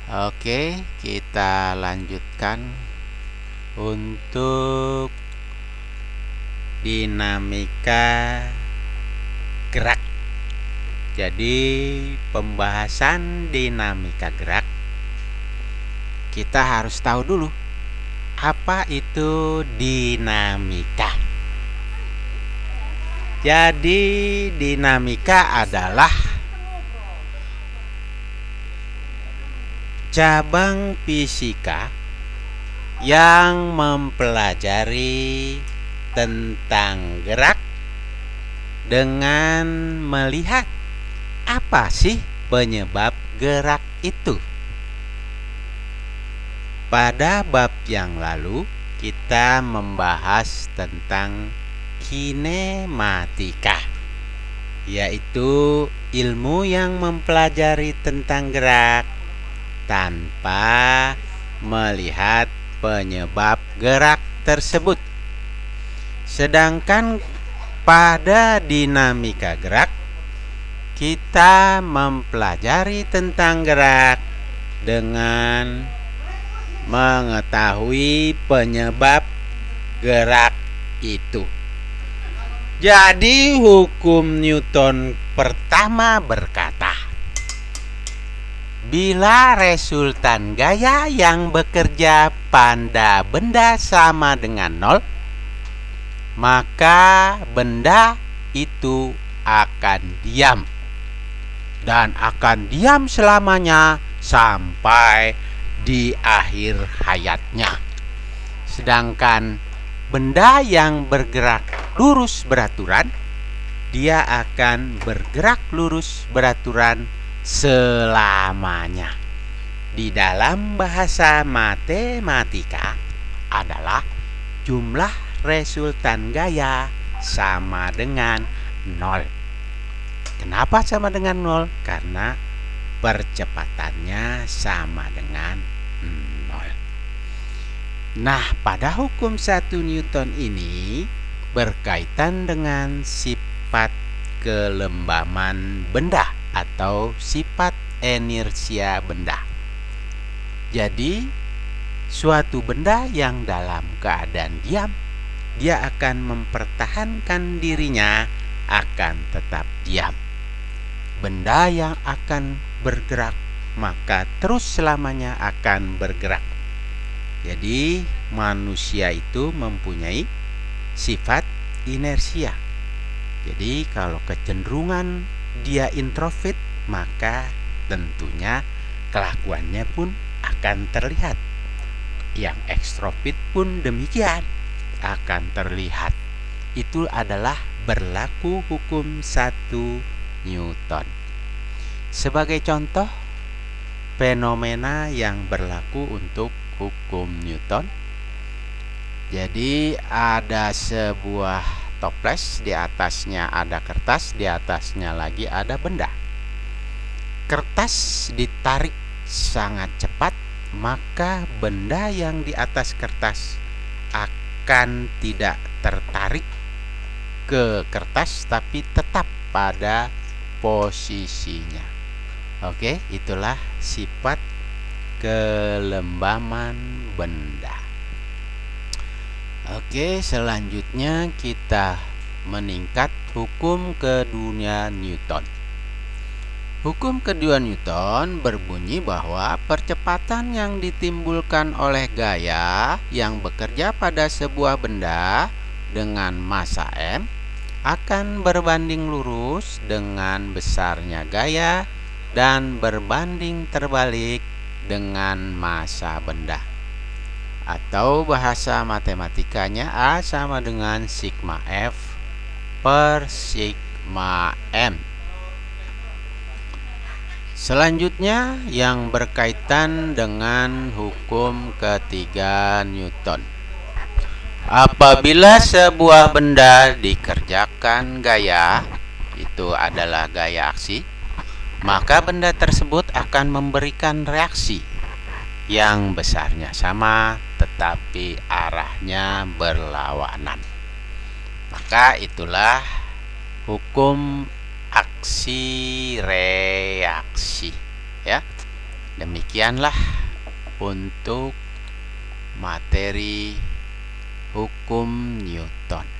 Oke, kita lanjutkan untuk dinamika gerak. Jadi, pembahasan dinamika gerak kita harus tahu dulu apa itu dinamika. Jadi, dinamika adalah cabang fisika yang mempelajari tentang gerak dengan melihat apa sih penyebab gerak itu. Pada bab yang lalu kita membahas tentang kinematika, yaitu ilmu yang mempelajari tentang gerak tanpa melihat penyebab gerak tersebut. Sedangkan pada dinamika gerak kita mempelajari tentang gerak dengan mengetahui penyebab gerak itu. Jadi hukum Newton pertama berkata, bila resultan gaya yang bekerja pada benda sama dengan 0, maka benda itu akan diam dan akan diam selamanya sampai di akhir hayatnya. Sedangkan benda yang bergerak lurus beraturan, dia akan bergerak lurus beraturan selamanya. Di dalam bahasa matematika adalah jumlah resultan gaya sama dengan 0. Kenapa sama dengan 0? Karena percepatannya sama dengan 0. Nah, pada hukum 1 Newton ini berkaitan dengan sifat kelembaman benda atau sifat inersia benda. Jadi, suatu benda yang dalam keadaan diam, dia akan mempertahankan dirinya akan tetap diam. Benda yang akan bergerak maka terus selamanya akan bergerak. Jadi manusia itu mempunyai sifat inersia. Jadi kalau kecenderungan dia introvert, maka tentunya kelakuannya pun akan terlihat. Yang ekstrovert pun demikian akan terlihat. Itu adalah berlaku hukum 1 Newton. Sebagai contoh fenomena yang berlaku untuk hukum Newton. Jadi ada sebuah toples, di atasnya ada kertas, di atasnya lagi ada benda. Kertas ditarik sangat cepat, maka benda yang di atas kertas akan tidak tertarik ke kertas tapi tetap pada posisinya. Oke, itulah sifat kelembaman benda. Oke, selanjutnya kita meningkat hukum kedua Newton. Hukum kedua Newton berbunyi bahwa percepatan yang ditimbulkan oleh gaya yang bekerja pada sebuah benda dengan massa m akan berbanding lurus dengan besarnya gaya dan berbanding terbalik dengan massa benda. Atau bahasa matematikanya A sama dengan sigma F per sigma M. Selanjutnya yang berkaitan dengan hukum ketiga Newton. Apabila sebuah benda dikerjakan gaya, itu adalah gaya aksi, maka benda tersebut akan memberikan reaksi yang besarnya sama tetapi arahnya berlawanan. Maka itulah hukum aksi reaksi, ya. Demikianlah untuk materi hukum Newton.